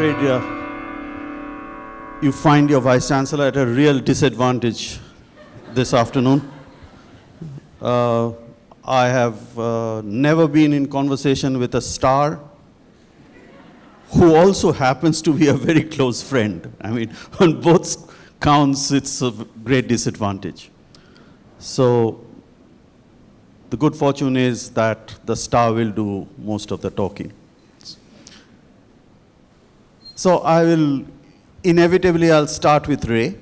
afraid you find your Vice Chancellor at a real disadvantage this afternoon. I have never been in conversation with a star who also happens to be a very close friend. I mean, on both counts, it's a great disadvantage. So the good fortune is that the star will do most of the talking. So inevitably I'll start with Ray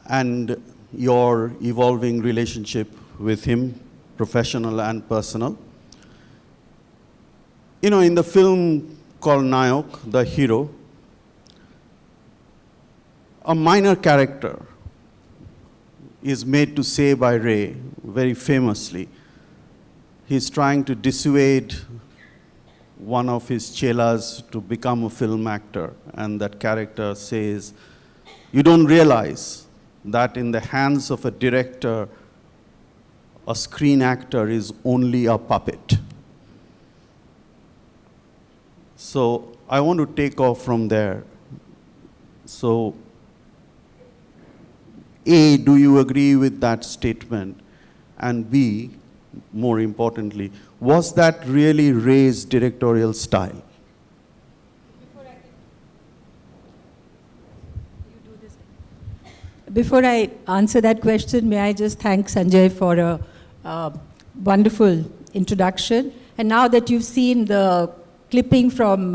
and your evolving relationship with him, professional and personal. You know, in the film called Nayok, the hero, a minor character is made to say by Ray, very famously, he's trying to dissuade one of his chelas to become a film actor, and that character says, "You don't realize that in the hands of a director, a screen actor is only a puppet." So I want to take off from there. So, A, do you agree with that statement? And B, more importantly, was that really Ray's directorial style? Before I answer that question, may I just thank Sanjay for a wonderful introduction. And now that you've seen the clipping from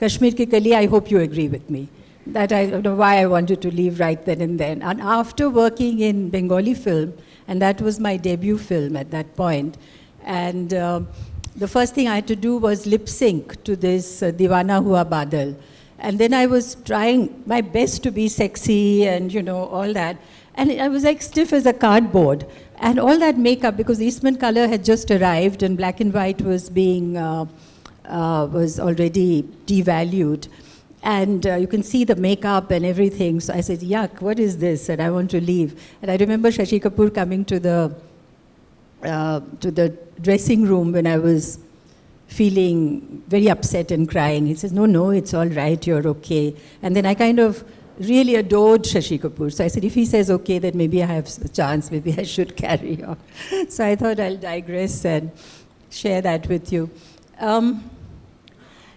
Kashmir Ki Kali, I hope you agree with me. That I don't know why I wanted to leave right then and then. And after working in Bengali film, and that was my debut film at that point, and the first thing I had to do was lip sync to this Deewana Hua Badal. And then I was trying my best to be sexy and, you know, all that. And I was like stiff as a cardboard. And all that makeup, because Eastman color had just arrived and black and white was being, was already devalued. And you can see the makeup and everything. So I said, yuck, what is this? And I want to leave. And I remember Shashi Kapoor coming to the dressing room when I was feeling very upset and crying. He says, no, it's all right, you're okay. And then I kind of really adored Shashi Kapoor. So I said, if he says okay, then maybe I have a chance, maybe I should carry on. So I thought I'll digress and share that with you.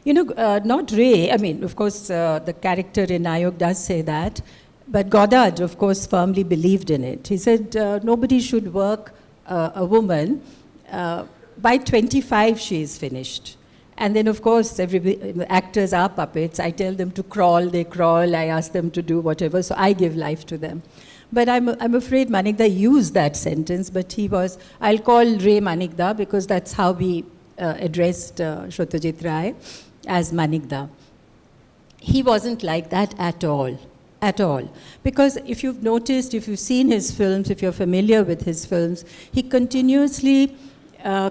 You know, not Ray, I mean, of course, the character in Nayok does say that, but Godard, of course, firmly believed in it. He said, nobody should work a woman. By 25, she is finished. And then, of course, the actors are puppets. I tell them to crawl, they crawl. I ask them to do whatever, so I give life to them. But I'm afraid Manikda used that sentence, but I'll call Ray Manikda because that's how we addressed Satyajit Ray as Manikda. He wasn't like that at all. Because if you've noticed, if you've seen his films, if you're familiar with his films, he continuously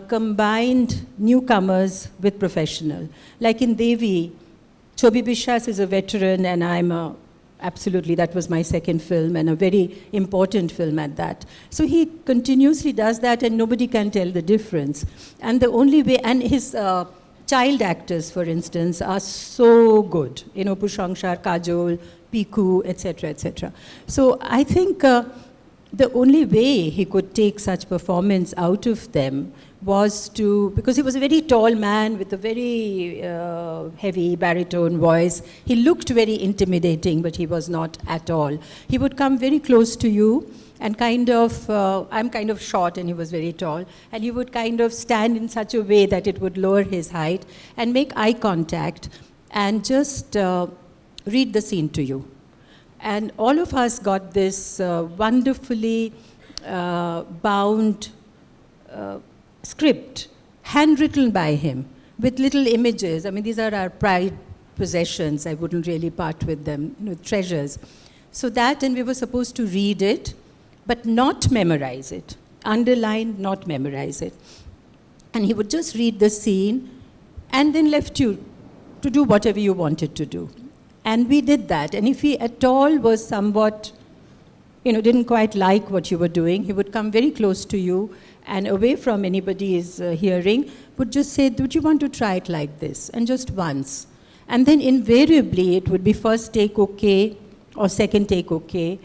combined newcomers with professional. Like in Devi, Chobi Bishwas is a veteran and I'm absolutely, that was my second film and a very important film at that. So he continuously does that and nobody can tell the difference. And the only way, and his child actors, for instance, are so good. You know, Pushangshar, Kajol, Piku, etc., etc. So I think the only way he could take such performance out of them was to, because he was a very tall man with a very heavy baritone voice. He looked very intimidating, but he was not at all. He would come very close to you and kind of, I'm kind of short and he was very tall, and he would kind of stand in such a way that it would lower his height and make eye contact and just read the scene to you. And all of us got this wonderfully bound script, handwritten by him, with little images. I mean, these are our pride possessions. I wouldn't really part with them, you know, treasures. So that, and we were supposed to read it, but not memorize it. Underline, not memorize it. And he would just read the scene and then left you to do whatever you wanted to do. And we did that. And if he at all was somewhat, you know, didn't quite like what you were doing, he would come very close to you and away from anybody's hearing, would just say, would you want to try it like this? And just once. And then invariably, it would be first take okay, or second take okay,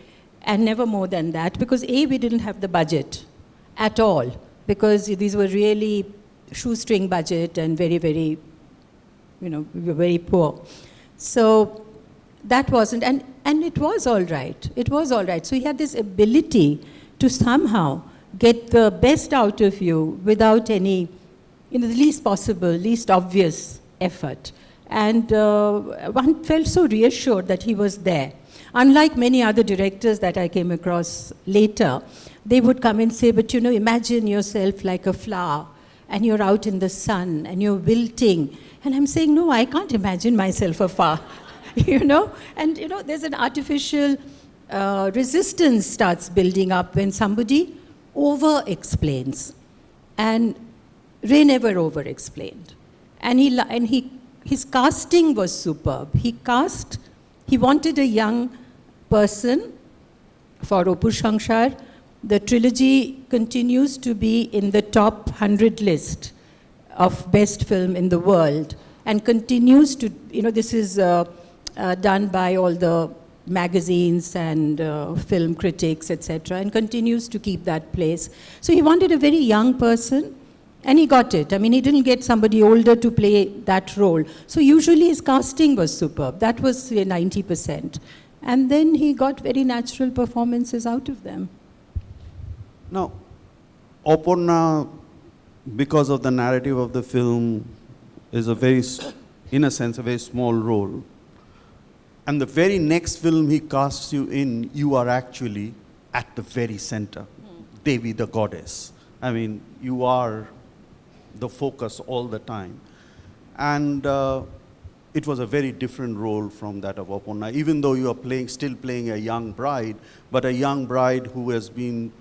and never more than that, because A, we didn't have the budget at all, because these were really shoestring budget and very, very, we were very poor. So that wasn't, and it was all right. It was all right. So he had this ability to somehow get the best out of you without any, the least possible, least obvious effort. And one felt so reassured that he was there. Unlike many other directors that I came across later, they would come and say, but imagine yourself like a flower, and you're out in the sun, and you're wilting. And I'm saying, no, I can't imagine myself a flower, And, there's an artificial resistance starts building up when somebody over-explains. And Ray never over-explained. And his casting was superb. He wanted a young person for Opu Shangshar. The trilogy continues to be in the top 100 list of best film in the world, and continues to, this is done by all the magazines and film critics, etc., and continues to keep that place. So he wanted a very young person, and he got it. He didn't get somebody older to play that role. So usually his casting was superb. That was 90%. And then he got very natural performances out of them. Now, Aparna, because of the narrative of the film, is in a sense, a very small role. And the very next film he casts you in, you are actually at the very center. Devi, the goddess. You are the focus all the time. And it was a very different role from that of Aparna, even though you are still playing a young bride, but a young bride who has been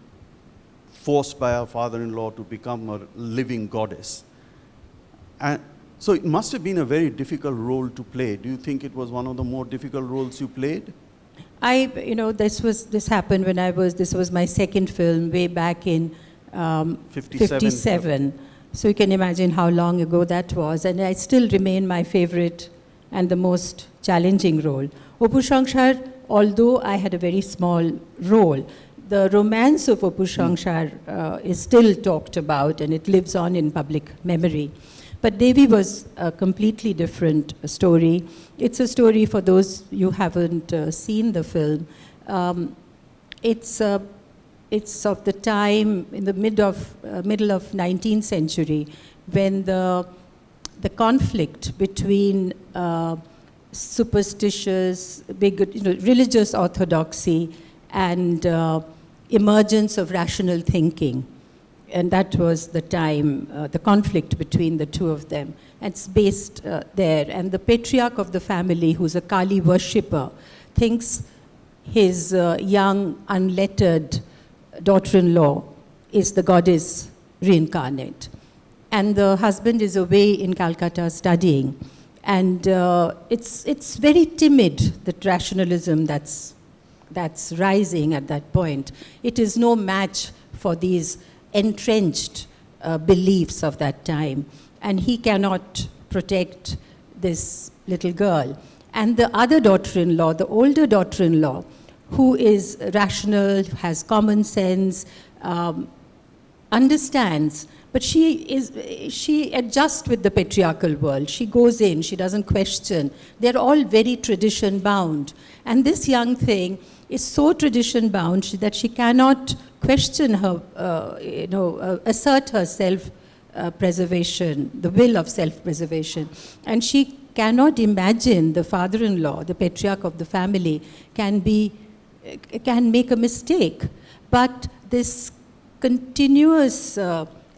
forced by her father-in-law to become a living goddess. And so it must have been a very difficult role to play. Do you think it was one of the more difficult roles you played? This happened when this was my second film, way back in 57. So you can imagine how long ago that was. And I still remain my favorite and the most challenging role. Opu Shangshar, although I had a very small role, the romance of Opu Shangshar is still talked about, and it lives on in public memory. But Devi was a completely different story. It's a story, for those you haven't seen the film, it's of the time in the middle of 19th century, when the conflict between superstitious, religious orthodoxy and emergence of rational thinking. And that was the time, the conflict between the two of them. And it's based there. And the patriarch of the family, who's a Kali worshipper, thinks his young, unlettered daughter-in-law is the goddess reincarnate. And the husband is away in Calcutta studying. And it's very timid, the rationalism that's rising at that point. It is no match for these entrenched beliefs of that time. And he cannot protect this little girl. And the other daughter-in-law, the older daughter-in-law, who is rational, has common sense, understands, but she adjusts with the patriarchal world. She goes in, she doesn't question. They're all very tradition-bound. And this young thing is so tradition-bound that she cannot question her, assert her self-preservation, the will of self-preservation. And she cannot imagine the father-in-law, the patriarch of the family, can make a mistake. But this continuous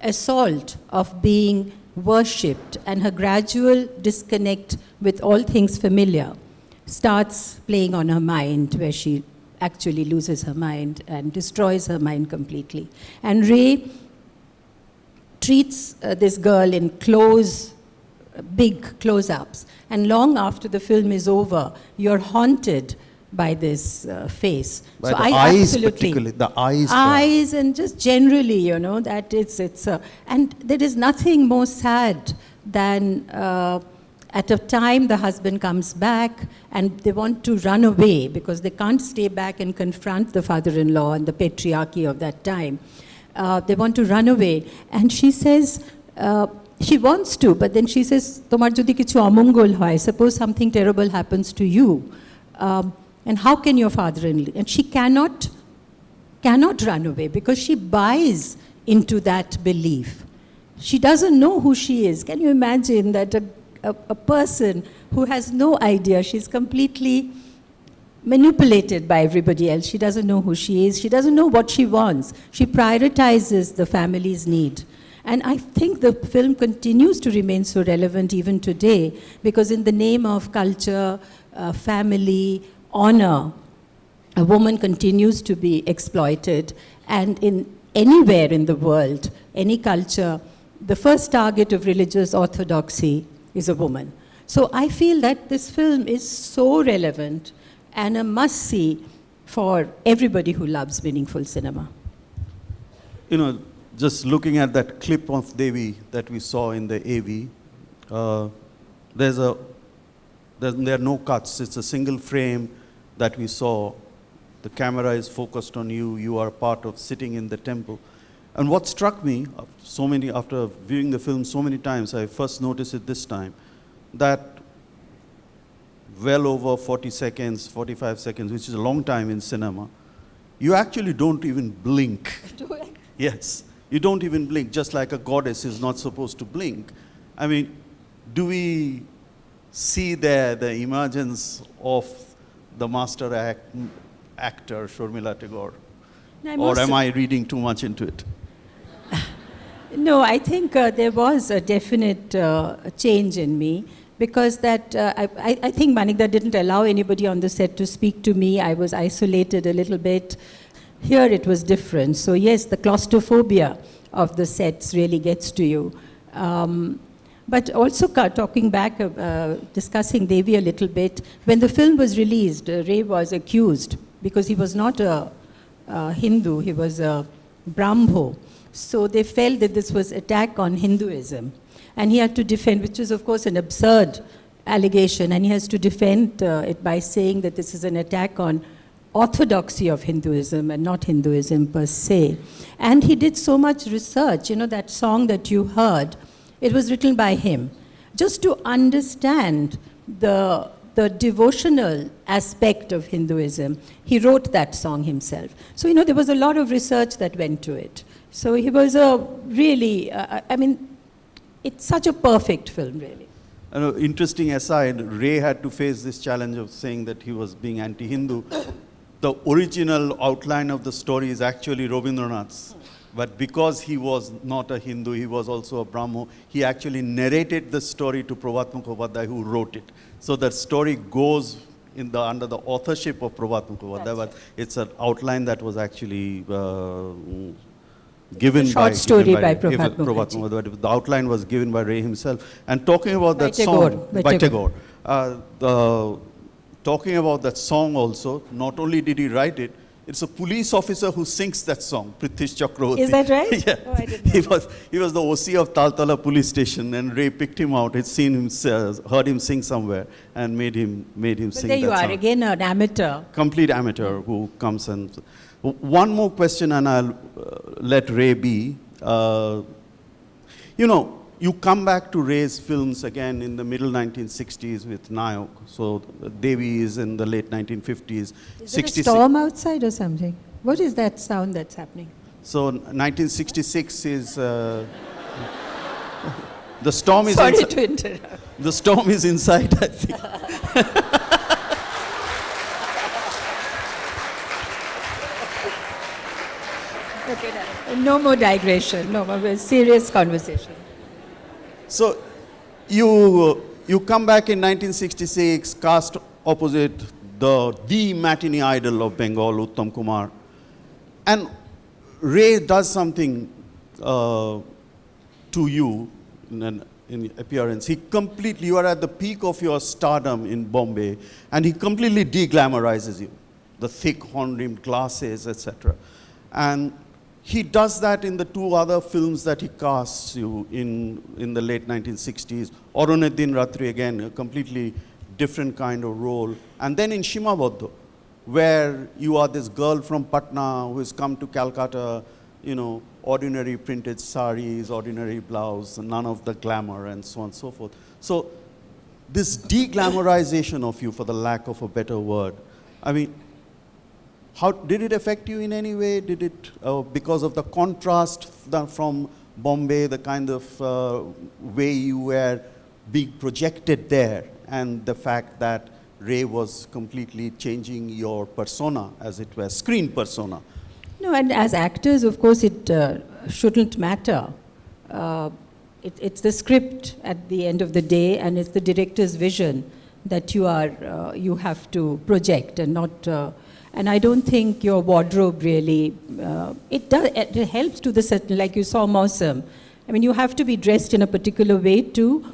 assault of being worshipped and her gradual disconnect with all things familiar starts playing on her mind, where she actually loses her mind and destroys her mind completely. And Ray treats this girl in big close-ups. And long after the film is over, you're haunted by this face. By so the I eyes absolutely, particularly, the eyes. eyes and just generally, you know, that it's and there is nothing more sad than at a time the husband comes back and they want to run away because they can't stay back and confront the father-in-law and the patriarchy of that time. They want to run away, and she says, she wants to, but then she says, "Tomar jodi kichu amongol hoy, suppose something terrible happens to you, and how can your father-in-law?" And she cannot run away because she buys into that belief. She doesn't know who she is. Can you imagine that a person who has no idea, she's completely manipulated by everybody else. She doesn't know who she is. She doesn't know what she wants. She prioritizes the family's need. And I think the film continues to remain so relevant even today because in the name of culture, family, honor, a woman continues to be exploited. And in anywhere in the world, any culture, the first target of religious orthodoxy is a woman. So I feel that this film is so relevant and a must-see for everybody who loves meaningful cinema. You know, just looking at that clip of Devi that we saw in the AV, there are no cuts. It's a single frame that we saw. The camera is focused on you. You are part of sitting in the temple. And what struck me, after viewing the film so many times, I first noticed it this time, that well over 40 seconds, 45 seconds, which is a long time in cinema, you actually don't even blink. Do I? Yes, you don't even blink, just like a goddess is not supposed to blink. I mean, do we see there the emergence of the master actor, Sharmila Tagore? Or am I reading too much into it? No, I think there was a definite change in me because that I think Manikda didn't allow anybody on the set to speak to me. I was isolated a little bit. Here it was different. So yes, the claustrophobia of the sets really gets to you. But also talking back, discussing Devi a little bit, when the film was released, Ray was accused because he was not a Hindu, he was a Brahmo. So they felt that this was attack on Hinduism. And he had to defend, which is of course an absurd allegation, and he has to defend it by saying that this is an attack on orthodoxy of Hinduism and not Hinduism per se. And he did so much research. You know, that song that you heard, it was written by him. Just to understand the devotional aspect of Hinduism, he wrote that song himself. So, you know, there was a lot of research that went to it. So he was a really, I mean, it's such a perfect film, really. Interesting aside, Ray had to face this challenge of saying that he was being anti-Hindu. The original outline of the story is actually Rabindranath's. But because he was not a Hindu, he was also a Brahmo, he actually narrated the story to Prof Mukherjee, who wrote it. So the story goes under the authorship of Prof Mukherjee, but it's an outline that was actually given by Prof Mukherjee. The outline was given by Ray himself. And talking about that song, by Tagore. Talking about that song also, not only did he write it, it's a police officer who sings that song, Prithvish Chakravarti. Is that right? Yeah. Oh, I didn't know. He was the OC of Taltala police station, and Ray picked him out. He'd seen him, heard him sing somewhere, and made him sing that song. There you are, again an amateur. Complete amateur who comes and... One more question, and I'll let Ray be. You know, you come back to Ray's films again in the middle 1960s with Nayok. So Devi is in the late 1950s. Is there a storm outside or something? What is that sound that's happening? So 1966 is... the storm is Sorry to interrupt. The storm is inside, I think. Okay, no more digression, no more serious conversation. So you come back in 1966, cast opposite the matinee idol of Bengal, Uttam Kumar, and Ray does something to you in appearance. He completely, you are at the peak of your stardom in Bombay, and he completely de-glamorizes you. The thick horn-rimmed glasses, etc. And he does that in the two other films that he casts you in the late 1960s. Aruneddin Ratri, again, a completely different kind of role. And then in Shimabaddo, where you are this girl from Patna who has come to Calcutta, you know, ordinary printed saris, ordinary blouse, none of the glamour, and so on and so forth. So this de-glamorization of you, for the lack of a better word, I mean, how did it affect you in any way? Did it, because of the contrast from Bombay, the kind of way you were being projected there, and the fact that Ray was completely changing your persona, as it were, screen persona? No, and as actors, of course, it shouldn't matter. It's the script at the end of the day, and it's the director's vision that you have to project, and not. And I don't think your wardrobe really. It helps to the certain, like you saw Mausam. I mean, you have to be dressed in a particular way to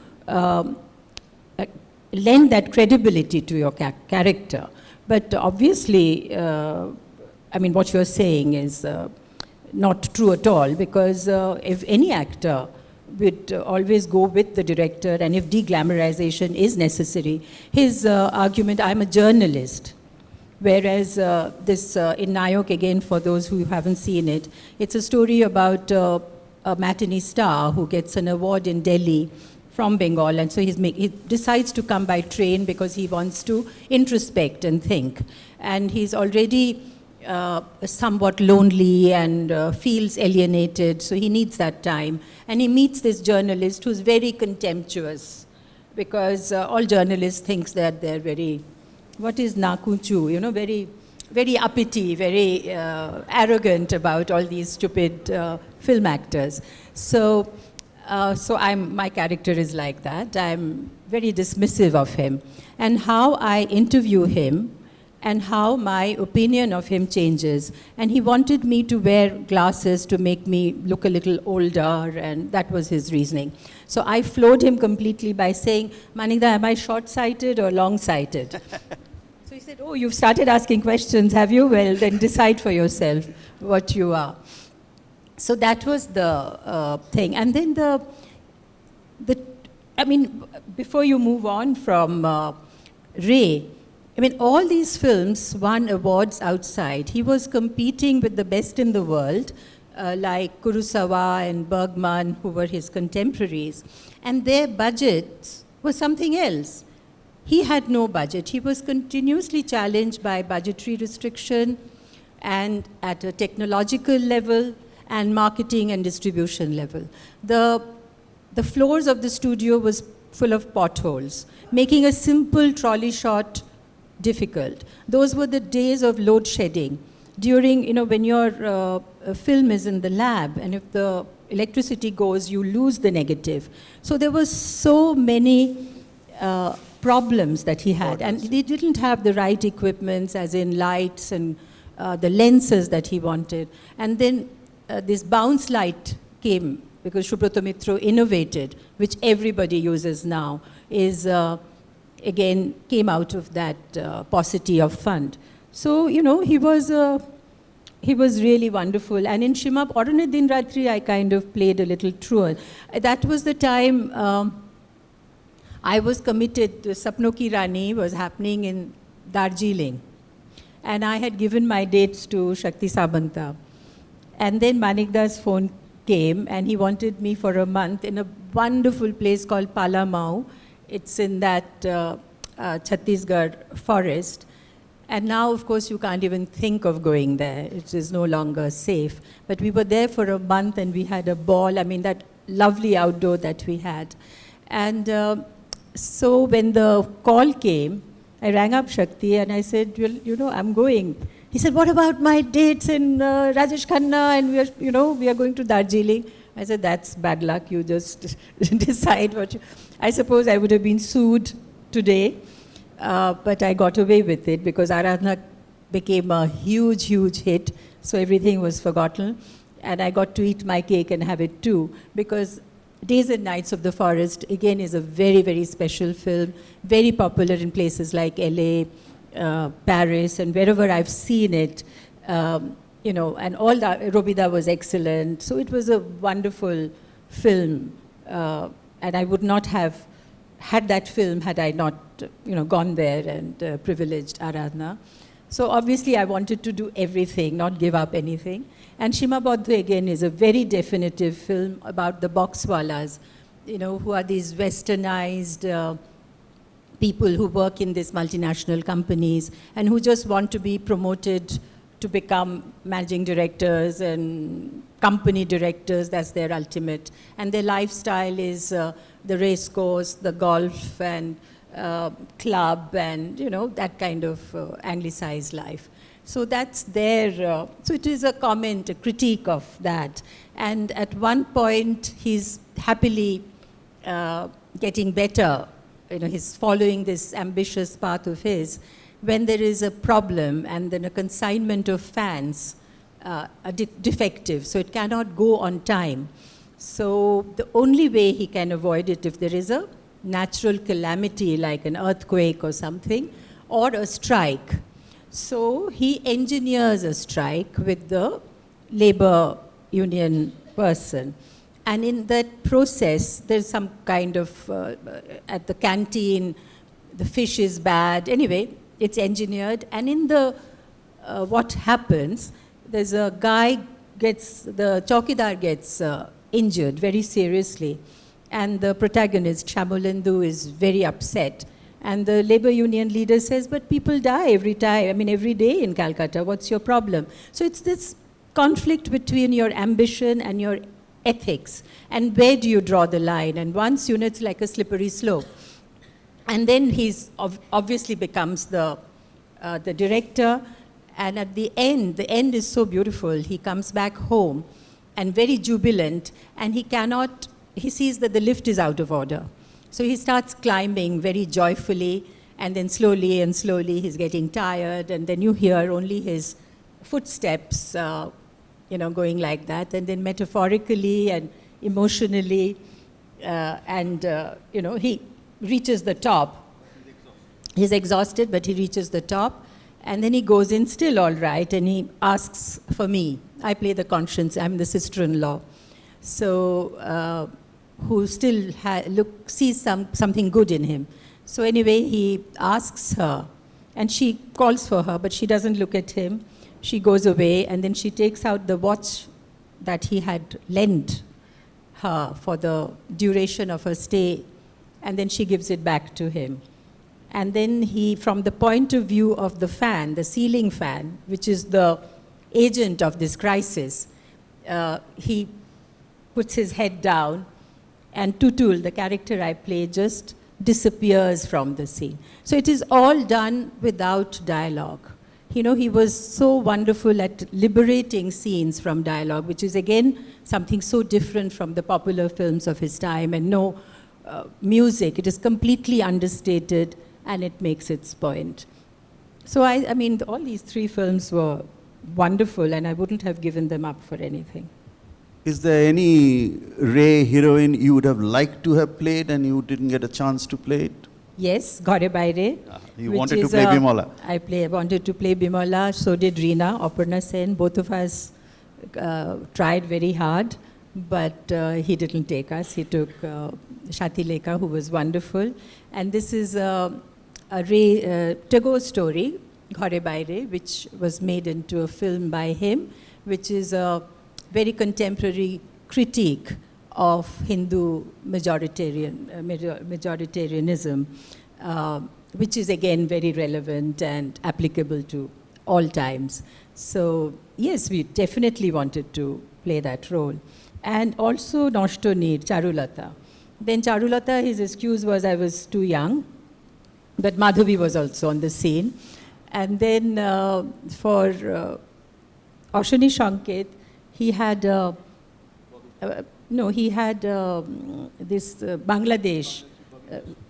lend that credibility to your character. But obviously, I mean, what you're saying is not true at all, because if any actor would always go with the director, and if de-glamorization is necessary, his argument, I'm a journalist. Whereas this in Nayok, again, for those who haven't seen it, it's a story about a matinee star who gets an award in Delhi from Bengal, and so he decides to come by train because he wants to introspect and think. And he's already somewhat lonely and feels alienated, so he needs that time. And he meets this journalist who's very contemptuous, because all journalists think that they're very, what is nakuchu, you know, very, very uppity, very arrogant about all these stupid film actors. So my character is like that. I'm very dismissive of him. And how I interview him and how my opinion of him changes. And he wanted me to wear glasses to make me look a little older, and that was his reasoning. So I floored him completely by saying, Manikda, am I short-sighted or long-sighted? So he said, oh, you've started asking questions, have you? Well, then decide for yourself what you are. So that was the thing. And then I mean, before you move on from Ray, I mean, all these films won awards outside. He was competing with the best in the world, like Kurosawa and Bergman, who were his contemporaries. And their budgets were something else. He had no budget. He was continuously challenged by budgetary restriction, and at a technological level, and marketing and distribution level. The floors of the studio was full of potholes, making a simple trolley shot difficult. Those were the days of load shedding. During, you know, when your film is in the lab, and if the electricity goes, you lose the negative. So there were so many problems that he had. And he didn't have the right equipments, as in lights and the lenses that he wanted. And then this bounce light came, because Subrata Mitra innovated, which everybody uses now, is again came out of that paucity of fund. So, you know, he was really wonderful. And in Shimab Aruneddin Ratri, I kind of played a little truant. That was the time I was committed. Sapno Ki Rani was happening in Darjeeling. And I had given my dates to Shakti Sabanta. And then Manikda's phone came, and he wanted me for a month in a wonderful place called Palamau. It's in that Chhattisgarh forest. And now, of course, you can't even think of going there. It is no longer safe. But we were there for a month, and we had a ball. I mean, that lovely outdoor that we had. And so when the call came, I rang up Shakti, and I said, well, you know, I'm going. He said, what about my dates in Rajesh Khanna, and we are going to Darjeeling? I said, that's bad luck. You just decide what you... I suppose I would have been sued today, but I got away with it because Aradhana became a huge, huge hit, so everything was forgotten. And I got to eat my cake and have it too, because Days and Nights of the Forest, again, is a very, very special film, very popular in places like LA, Paris, and wherever I've seen it, you know, and all that, Robida was excellent. So it was a wonderful film, and I would not have had that film had I not, you know, gone there and privileged Aradhana. So obviously I wanted to do everything, not give up anything. And Shima Bodhe, again, is a very definitive film about the boxwalas, you know, who are these westernized people who work in these multinational companies and who just want to be promoted to become managing directors and company directors. That's their ultimate. And their lifestyle is the race course, the golf, and club, and, you know, that kind of anglicized life. So that's their, so it is a comment, a critique of that. And at one point, he's happily getting better. You know, he's following this ambitious path of his, when there is a problem and then a consignment of fans are defective, so it cannot go on time. So the only way he can avoid it, if there is a natural calamity like an earthquake or something, or a strike. So he engineers a strike with the labor union person. And in that process, there's some kind of, at the canteen, the fish is bad. Anyway, it's engineered. And in the, what happens, there's a guy the chowkidar gets injured very seriously. And the protagonist, Shamulendu, is very upset. And the labor union leader says, but people die every time, I mean, every day in Calcutta, what's your problem? So it's this conflict between your ambition and your ethics. And where do you draw the line? And once, you know, it's like a slippery slope. And then he's obviously becomes the director. And at the end is so beautiful. He comes back home and very jubilant, and he sees that the lift is out of order. So he starts climbing very joyfully, and then slowly and slowly he's getting tired, and then you hear only his footsteps, you know, going like that, and then metaphorically and emotionally, you know, he reaches the top. He's exhausted, but he reaches the top, and then he goes in still all right, and he asks for me. I play the conscience, I'm the sister-in-law. So, who still sees something good in him. So anyway, he asks her, and she calls for her, but she doesn't look at him. She goes away, and then she takes out the watch that he had lent her for the duration of her stay, and then she gives it back to him. And then he, from the point of view of the fan, the ceiling fan, which is the agent of this crisis, he puts his head down, and Tutul, the character I play, just disappears from the scene. So it is all done without dialogue. You know, he was so wonderful at liberating scenes from dialogue, which is again something so different from the popular films of his time, and no music. It is completely understated, and it makes its point. So I mean, all these three films were wonderful, and I wouldn't have given them up for anything. Is there any Ray heroine you would have liked to have played and you didn't get a chance to play it? Yes, Ghare Baire. You wanted to play Bimola. I wanted to play Bimola, so did Reena, Aparna Sen. Both of us tried very hard, but he didn't take us. He took Shati Lekha, who was wonderful. And this is a Tagore story, Ghare Baire, which was made into a film by him, which is a very contemporary critique of Hindu majoritarianism, which is again very relevant and applicable to all times. So yes, we definitely wanted to play that role. And also Noshto Neer, Charulata. Then Charulata, his excuse was I was too young, but Madhavi was also on the scene. And then for Ashwini Shanket, he had this Bangladesh,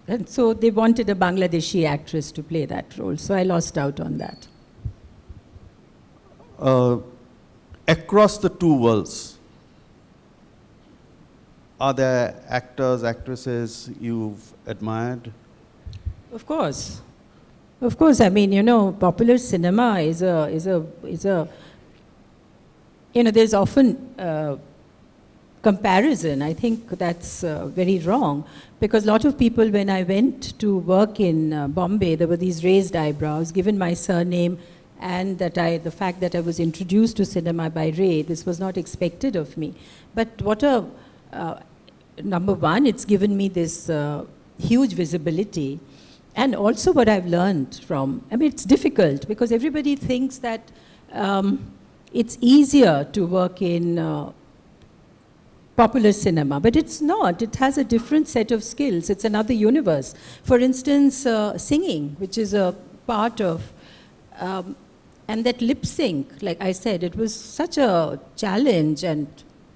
and so they wanted a Bangladeshi actress to play that role, so I lost out on that. Across the two worlds, Are there actors, actresses you've admired? Of course. Of course, I mean, you know, popular cinema is a you know, there's often comparison. I think that's very wrong, because a lot of people, when I went to work in Bombay, there were these raised eyebrows, given my surname and that the fact that I was introduced to cinema by Ray. This was not expected of me. But what number one, it's given me this huge visibility. And also what I've learned from, I mean, it's difficult because everybody thinks that it's easier to work in popular cinema, but it's not. It has a different set of skills. It's another universe. For instance, singing, which is a part of, and that lip sync, like I said, it was such a challenge, and,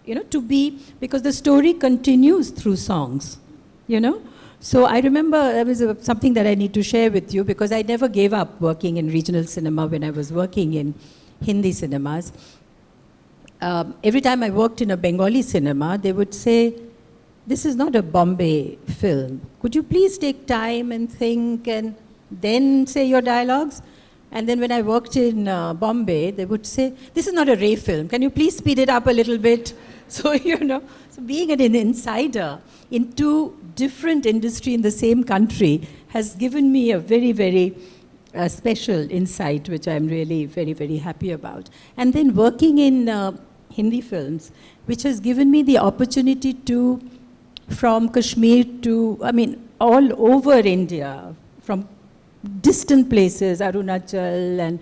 you know, to be, because the story continues through songs, you know. So I remember there was something that I need to share with you, because I never gave up working in regional cinema when I was working in Hindi cinemas. Every time I worked in a Bengali cinema, they would say, this is not a Bombay film. Could you please take time and think and then say your dialogues? And then when I worked in Bombay, they would say, this is not a Ray film. Can you please speed it up a little bit? So, you know, so being an insider in two different industries in the same country has given me a very, very special insight, which I'm really very, very happy about. And then working in Hindi films, which has given me the opportunity to, from Kashmir to, I mean, all over India, from distant places, Arunachal and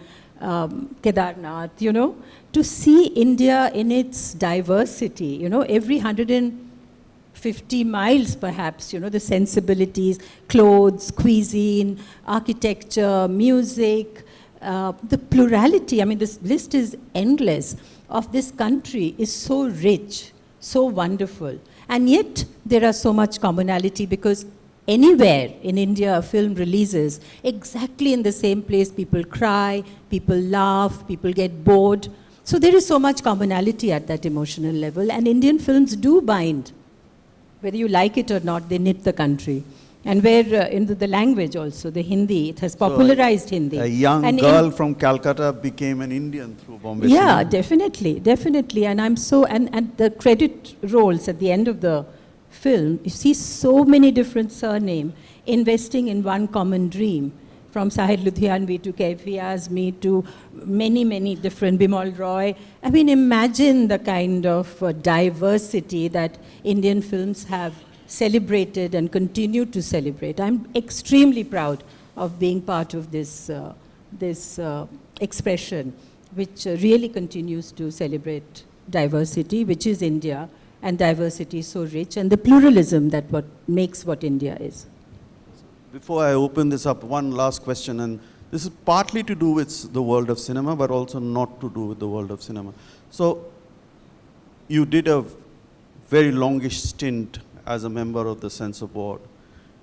Kedarnath, you know, to see India in its diversity, you know, every 150 miles perhaps, you know, the sensibilities, clothes, cuisine, architecture, music, the plurality, I mean, this list is endless, of this country is so rich, so wonderful. And yet, there are so much commonality, because anywhere in India a film releases, exactly in the same place people cry, people laugh, people get bored. So there is so much commonality at that emotional level, and Indian films do bind. Whether you like it or not, they knit the country. And where in the language also, the Hindi, it has popularized Hindi. A young girl from Calcutta became an Indian through Bombay Yeah, cinema. definitely, definitely. And I'm so, and the credit rolls at the end of the film, you see so many different surnames investing in one common dream. From Sahid Ludhianvi to Kaifi Azmi to many, many different, Bimal Roy. I mean, imagine the kind of diversity that Indian films have celebrated and continue to celebrate. I'm extremely proud of being part of this, expression, which really continues to celebrate diversity, which is India, and diversity is so rich, and the pluralism that what makes what India is. Before I open this up, one last question, and this is partly to do with the world of cinema, but also not to do with the world of cinema. So, you did a very longish stint as a member of the censor board.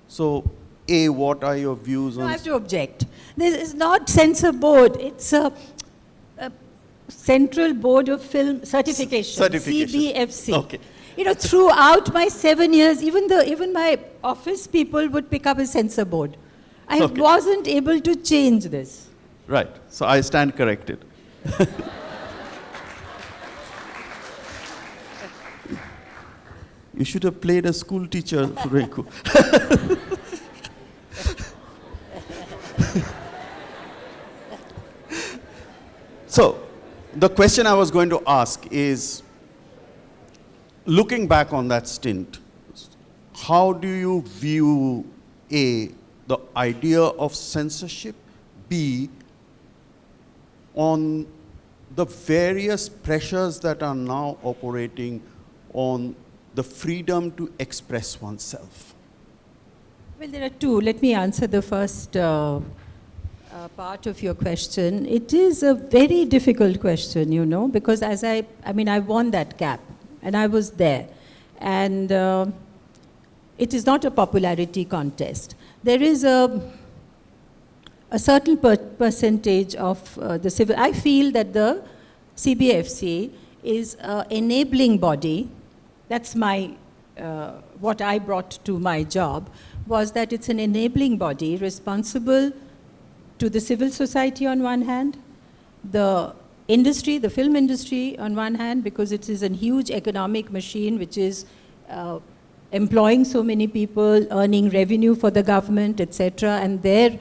So, A, what are your views on... I have to object. This is not censor board, it's a Central Board of Film Certification, CBFC. Okay. You know, throughout my 7 years, even my office people would pick up a censor board. I wasn't able to change this. Right. So I stand corrected. You should have played a school teacher, Reku. So, the question I was going to ask is, looking back on that stint, how do you view, A, the idea of censorship, B, on the various pressures that are now operating on the freedom to express oneself? Well, there are two. Let me answer the first part of your question. It is a very difficult question, you know, because as I won that cap. And I was there. And it is not a popularity contest. There is a certain percentage of the civil... I feel that the CBFC is an enabling body. That's my what I brought to my job was that it's an enabling body responsible to the civil society on one hand, the industry, the film industry on one hand, because it is a huge economic machine which is employing so many people, earning revenue for the government, etc., and their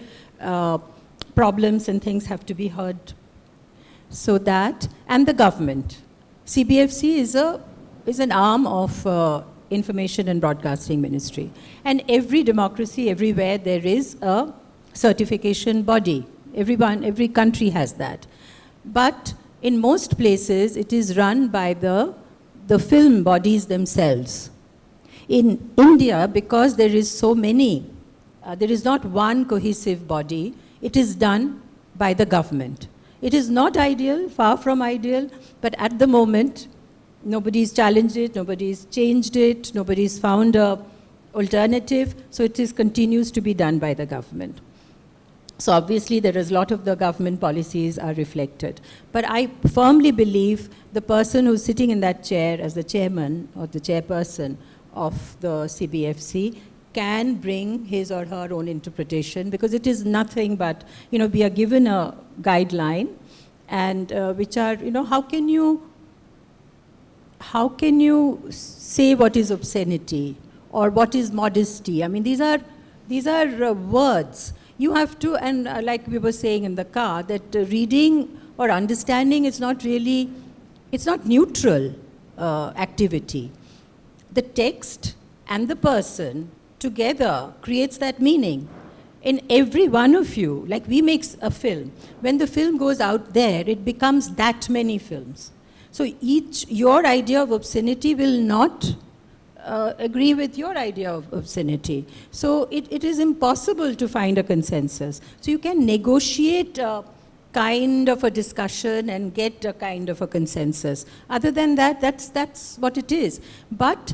problems and things have to be heard. So that, and the government. CBFC is an arm of Information and Broadcasting Ministry. And every democracy, everywhere, there is a certification body. Every country has that. But in most places, it is run by the film bodies themselves. In India, because there is so many, there is not one cohesive body, it is done by the government. It is not ideal, far from ideal, but at the moment, nobody's challenged it, nobody's changed it, nobody's found an alternative, so it continues to be done by the government. So obviously there is a lot of the government policies are reflected. But I firmly believe the person who's sitting in that chair as the chairman or the chairperson of the CBFC can bring his or her own interpretation, because it is nothing but, we are given a guideline, and which are, how can you say what is obscenity or what is modesty? I mean, these are words. You have to, and like we were saying in the car, that reading or understanding is not really, it's not neutral activity. The text and the person together creates that meaning. In every one of you, like we make a film, when the film goes out there, it becomes that many films. So your idea of obscenity will not agree with your idea of obscenity. So it is impossible to find a consensus. So you can negotiate a kind of a discussion and get a kind of a consensus. Other than that, that's what it is. But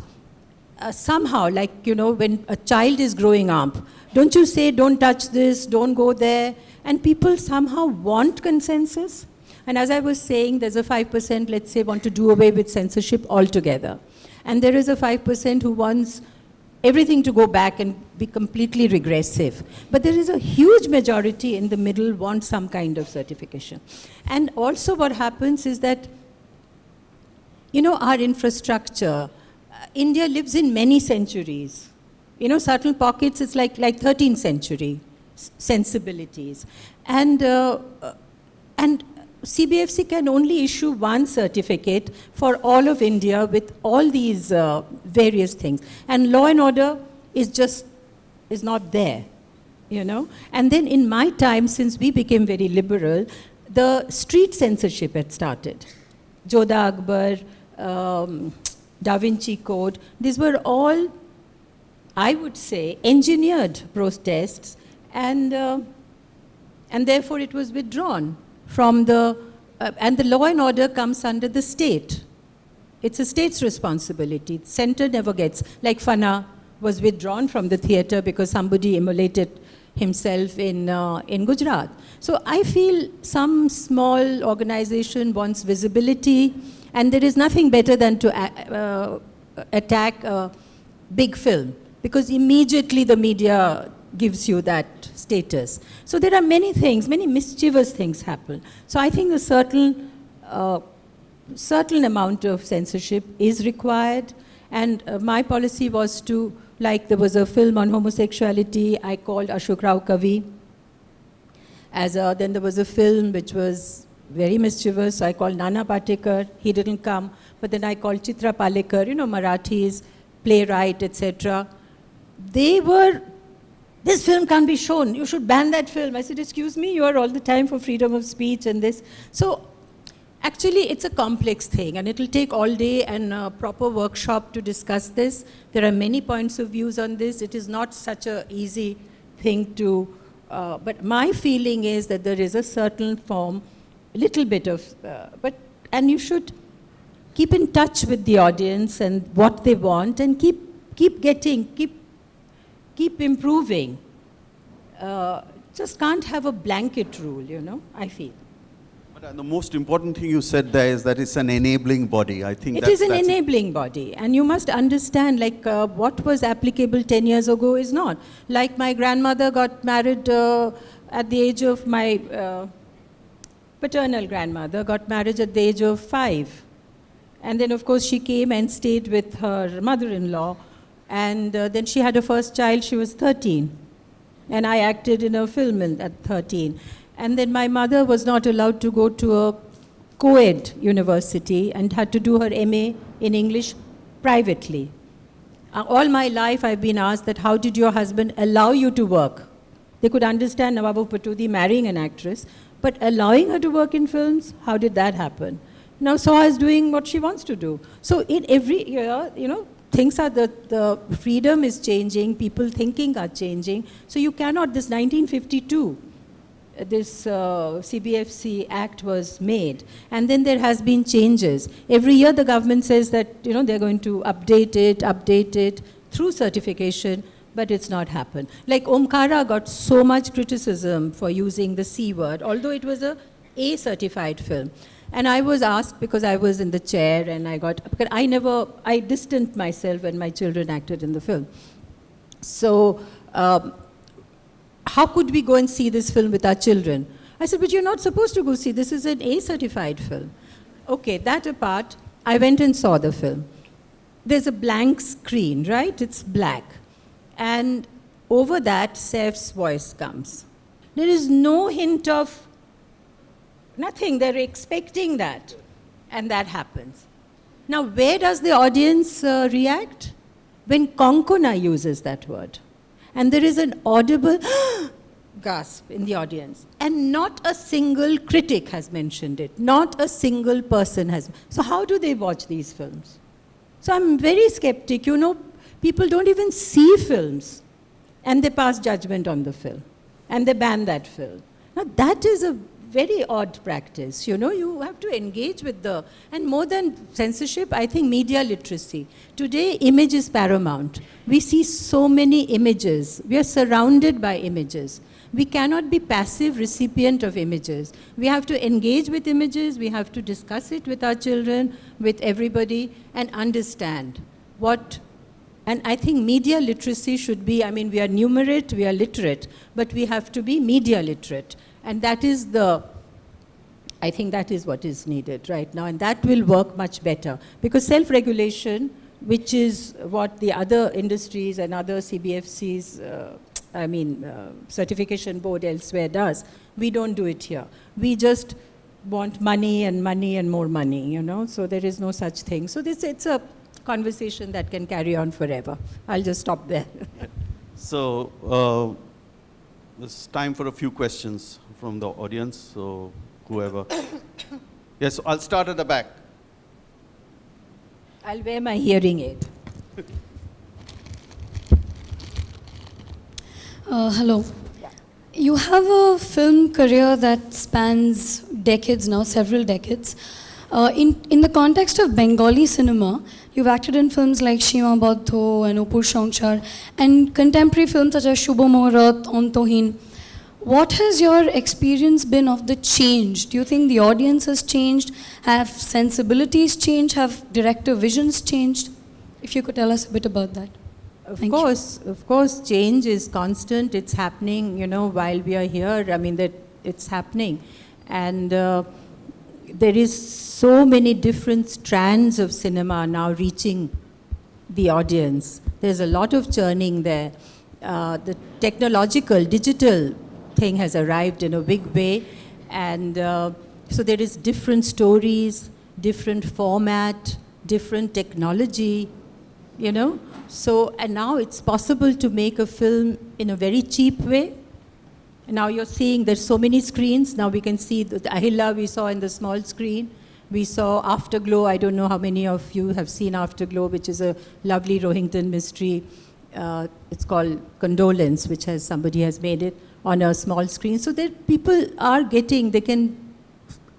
somehow, like, when a child is growing up, don't you say, don't touch this, don't go there, and people somehow want consensus. And as I was saying, there's a 5%, let's say, want to do away with censorship altogether. And there is a 5% who wants everything to go back and be completely regressive. But there is a huge majority in the middle want some kind of certification. And also what happens is that, our infrastructure, India lives in many centuries. Certain pockets, it's like 13th century sensibilities. And CBFC can only issue one certificate for all of India with all these various things. And law and order is not there, And then in my time, since we became very liberal, the street censorship had started. Jodha Akbar, Da Vinci Code, these were all, I would say, engineered protests, and therefore it was withdrawn from and the law and order comes under the state. It's a state's responsibility. The center never gets, like Fana was withdrawn from the theater because somebody immolated himself in Gujarat. So I feel some small organization wants visibility, and there is nothing better than to attack a big film, because immediately the media gives you that status. So there are many things, many mischievous things happen. So I think a certain amount of censorship is required, and my policy was to, like, there was a film on homosexuality, I called Ashok Rao Kavi. Then there was a film which was very mischievous, I called Nana Patekar, he didn't come, but then I called Chitra Palekar, Marathis, playwright, etc. This film can't be shown, you should ban that film. I said, excuse me, you are all the time for freedom of speech and this. So actually it's a complex thing, and it'll take all day and a proper workshop to discuss this. There are many points of views on this. It is not such an easy thing to, but my feeling is that there is a certain form, little bit of, and you should keep in touch with the audience and what they want, and keep improving. Just can't have a blanket rule, I feel. But the most important thing you said there is that it's an enabling body. I think it is an enabling body, and you must understand, like what was applicable 10 years ago is not. Like my grandmother got married at the age of my paternal grandmother got married at the age of 5, and then of course she came and stayed with her mother-in-law, and then she had her first child. She was 13, and I acted in a film at 13. And then my mother was not allowed to go to a co-ed university and had to do her MA in English privately. All my life I've been asked that, how did your husband allow you to work? They could understand Nawabu Patudi marrying an actress, but allowing her to work in films, how did that happen? Now Soha is doing what she wants to do. So in every year, you know, things are, the freedom is changing, people thinking are changing. So you cannot, this 1952, this CBFC Act was made, and then there has been changes. Every year the government says that, you know, they're going to update it through certification, but it's not happened. Like Omkara got so much criticism for using the C word, although it was a certified film. And I was asked, because I was in the chair, and because I distanced myself when my children acted in the film. So, how could we go and see this film with our children? I said, but you're not supposed to go see, this is an A-certified film. Okay, that apart, I went and saw the film. There's a blank screen, right? It's black. And over that, Saif's voice comes. There is no hint of nothing, they're expecting that. And that happens. Now, where does the audience react? When Konkona uses that word. And there is an audible gasp in the audience. And not a single critic has mentioned it. Not a single person has. So how do they watch these films? So I'm very skeptic. You know, people don't even see films. And they pass judgment on the film. And they ban that film. Now that is a very odd practice. You know, you have to engage with and more than censorship, I think media literacy. Today, image is paramount. We see so many images. We are surrounded by images. We cannot be passive recipient of images. We have to engage with images. We have to discuss it with our children, with everybody, and understand what. And I think media literacy should be, I mean, we are numerate, we are literate, but we have to be media literate. And that is I think that is what is needed right now, and that will work much better. Because self-regulation, which is what the other industries and other CBFCs, certification board elsewhere does, we don't do it here. We just want money and more money, you know, so there is no such thing. So it's a conversation that can carry on forever. I'll just stop there. So, it's time for a few questions from the audience, so whoever. Yes, I'll start at the back. I'll wear my hearing aid. Hello. You have a film career that spans decades now, several decades. In the context of Bengali cinema, you've acted in films like Shima Baddho and Opur Shongchar, and contemporary films such as Shubho Muhurat, Ontohin. What has your experience been of the change? Do you think the audience has changed? Have sensibilities changed? Have director visions changed? If you could tell us a bit about that. Of course, change is constant. It's happening, you know, while we are here. I mean, that it's happening. And there is so many different strands of cinema now reaching the audience. There's a lot of churning there. The technological, digital thing has arrived in a big way. And so there is different stories, different format, different technology, you know. So, and now it's possible to make a film in a very cheap way. Now you're seeing there's so many screens. Now we can see the Ahila we saw in the small screen. We saw Afterglow. I don't know how many of you have seen Afterglow, which is a lovely Rohington mystery. It's called Condolence, which somebody has made it on a small screen. So that people are getting,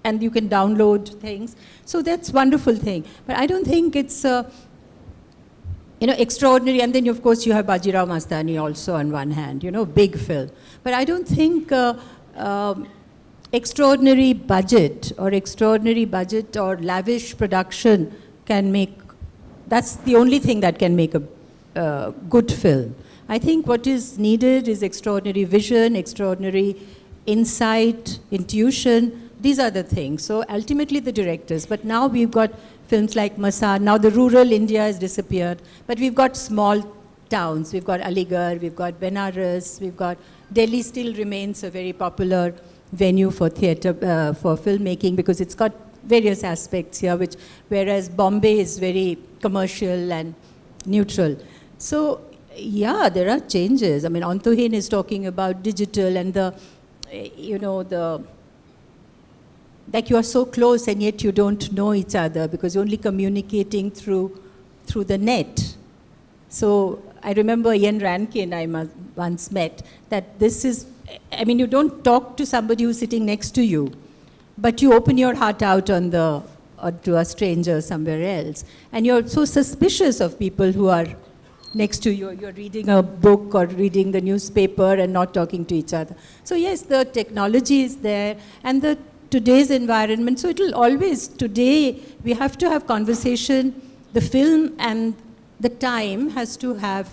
and you can download things. So that's a wonderful thing. But I don't think it's extraordinary. And then, of course, you have Bajirao Mastani also on one hand, big film. But I don't think extraordinary budget or lavish production can make, that's the only thing that can make a good film. I think what is needed is extraordinary vision, extraordinary insight, intuition. These are the things. So ultimately the directors. But now we've got films like Masar. Now the rural India has disappeared. But we've got small towns. We've got Aligarh, we've got Benares, we've got Delhi still remains a very popular venue for theatre, for filmmaking, because it's got various aspects here, whereas Bombay is very commercial and neutral. So yeah, there are changes. I mean, Antohin is talking about digital and like you are so close and yet you don't know each other because you're only communicating through the net. So I remember Ian Rankin I once met, that this is, I mean, you don't talk to somebody who's sitting next to you, but you open your heart out to a stranger somewhere else. And you're so suspicious of people who are next to you. You're reading a book or reading the newspaper and not talking to each other. So yes, the technology is there and today's environment. So it'll always, today we have to have conversation. The film and the time has to have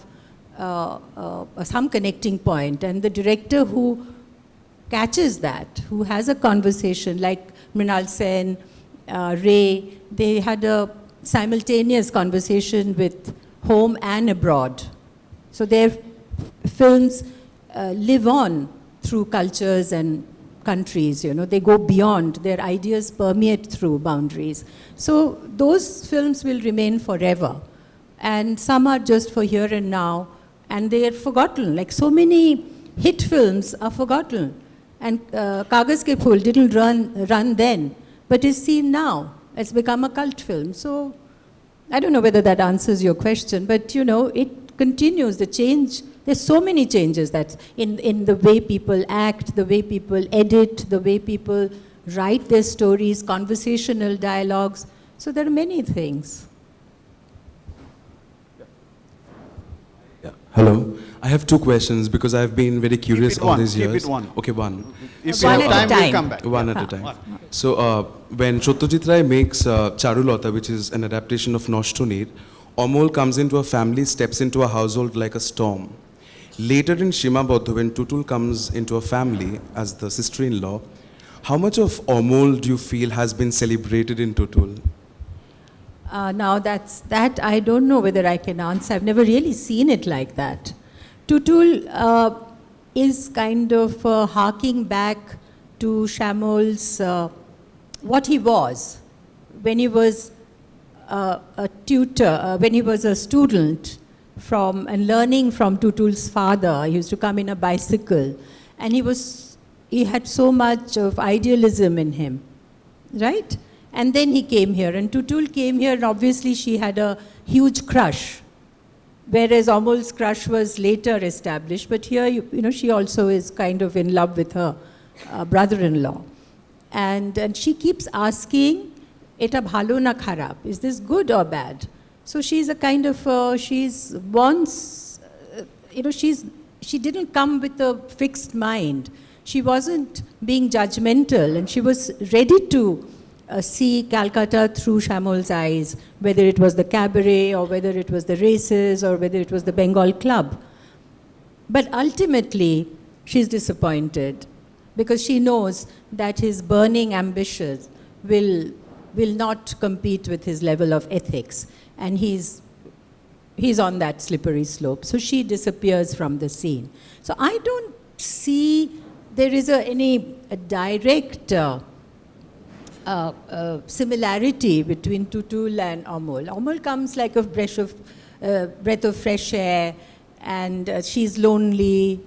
some connecting point, and the director who catches that, who has a conversation, like Mrinal Sen, Ray, they had a simultaneous conversation with home and abroad. So their films live on through cultures and countries, they go beyond, their ideas permeate through boundaries. So those films will remain forever. And some are just for here and now, and they are forgotten. Like so many hit films are forgotten. And Kagaz Ke Phool didn't run then, but is seen now. It's become a cult film. So I don't know whether that answers your question, but it continues, the change. There's so many changes that in the way people act, the way people edit, the way people write their stories, conversational dialogues. So there are many things. Yeah. Hello. I have two questions because I've been very curious all these years. Keep it one. Okay, one. If you have time, we'll come back. One at a time. So when Satyajit Ray makes Charulata, which is an adaptation of Noshtonir, Amul comes into a family, steps into a household like a storm. Later in Shima Bodho, when Tutul comes into a family as the sister-in-law, how much of Amul do you feel has been celebrated in Tutul? Now that I don't know whether I can answer. I've never really seen it like that. Tutul is kind of harking back to Shamol's, what he was when he was a tutor, when he was a student and learning from Tutul's father. He used to come in a bicycle, and he had so much of idealism in him, right? And then he came here, and Tutul came here, and obviously she had a huge crush, whereas Amul's crush was later established. But here, she also is kind of in love with her brother-in-law. And she keeps asking, Eta bhalo na kharab, is this good or bad? So she's a kind of, she didn't come with a fixed mind. She wasn't being judgmental, and she was ready to see Calcutta through Shamol's eyes, whether it was the cabaret or whether it was the races or whether it was the Bengal club. But ultimately, she's disappointed because she knows that his burning ambitions will not compete with his level of ethics, and he's on that slippery slope. So she disappears from the scene. So I don't see there is any direct similarity between Tutul and Amul. Amul comes like a breath of fresh air, and she's lonely,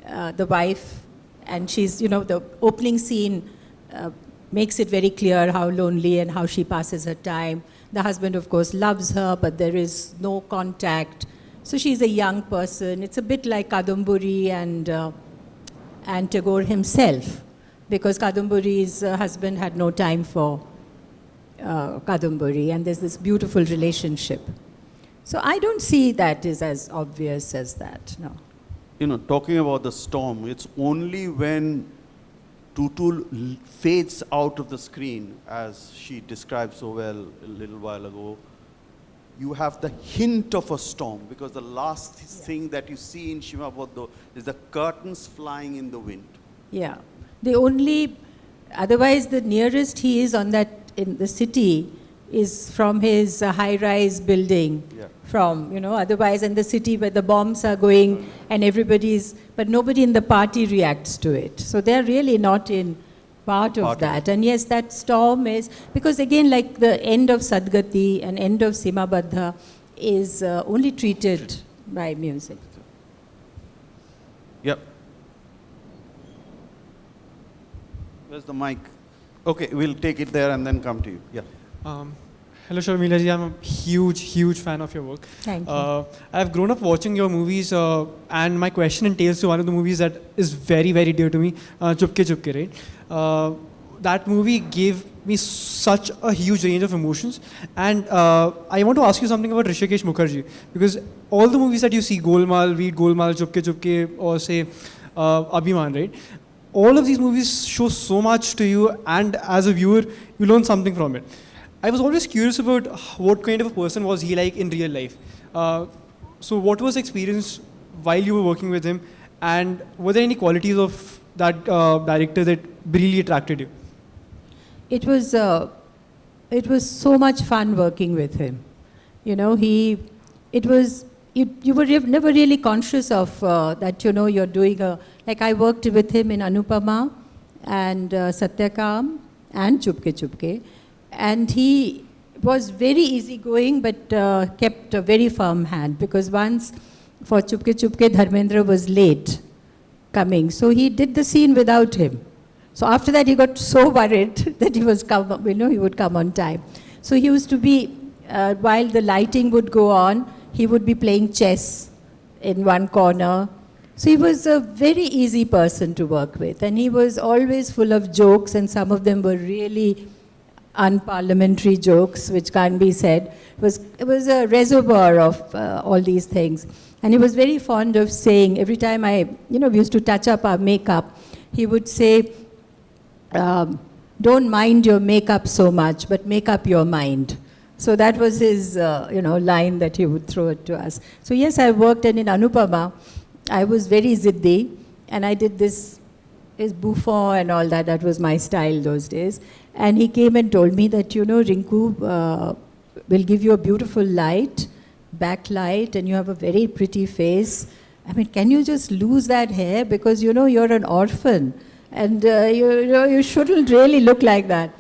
the wife, and she's, the opening scene makes it very clear how lonely and how she passes her time. The husband, of course, loves her, but there is no contact. So she's a young person. It's a bit like Kadamburi and Tagore himself, because Kadamburi's husband had no time for Kadamburi, and there's this beautiful relationship. So I don't see that is as obvious as that, no. Talking about the storm, it's only when Tutul fades out of the screen, as she described so well a little while ago, you have the hint of a storm, because the last thing that you see in Shimaboddo is the curtains flying in the wind. Yeah. Otherwise the nearest he is on that, in the city, is from his high-rise building. Yeah. Otherwise in the city where the bombs are going and but nobody in the party reacts to it. So they're really not in part of that. And yes, that storm is, because again, like the end of Sadgati and end of Simabadha is only treated by music. Yep. Where's the mic? Okay, we'll take it there and then come to you. Yeah. Hello Sharmila ji, I'm a huge fan of your work. Thank you. I've grown up watching your movies and my question entails to one of the movies that is very dear to me, Chupke Chupke, right? That movie gave me such a huge range of emotions, and I want to ask you something about Hrishikesh Mukherjee, because all the movies that you see, Golmaal, Veer Golmaal, Chupke Chupke, or say Abhiman, right? All of these movies show so much to you, and as a viewer, you learn something from it. I was always curious about what kind of a person was he like in real life. So what was the experience while you were working with him, and were there any qualities of that director that really attracted you? It was so much fun working with him. You were never really conscious of that, you're doing like I worked with him in Anupama and Satyakam and Chupke Chupke. And he was very easygoing, but kept a very firm hand, because once for Chupke Chupke, Dharmendra was late coming. So he did the scene without him. So after that, he got so worried that he would come on time. So he used to be, while the lighting would go on, he would be playing chess in one corner. So he was a very easy person to work with. And he was always full of jokes, and some of them were really unparliamentary jokes, which can't be said. It was a reservoir of all these things. And he was very fond of saying, every time we used to touch up our makeup, he would say, don't mind your makeup so much, but make up your mind. So that was his, line that he would throw it to us. So yes, I worked, and in Anupama, I was very ziddi, and I did this bouffon and all that. That was my style those days. And he came and told me that, Rinku will give you a beautiful light, backlight, and you have a very pretty face. I mean, can you just lose that hair? Because, you're an orphan. And, you shouldn't really look like that.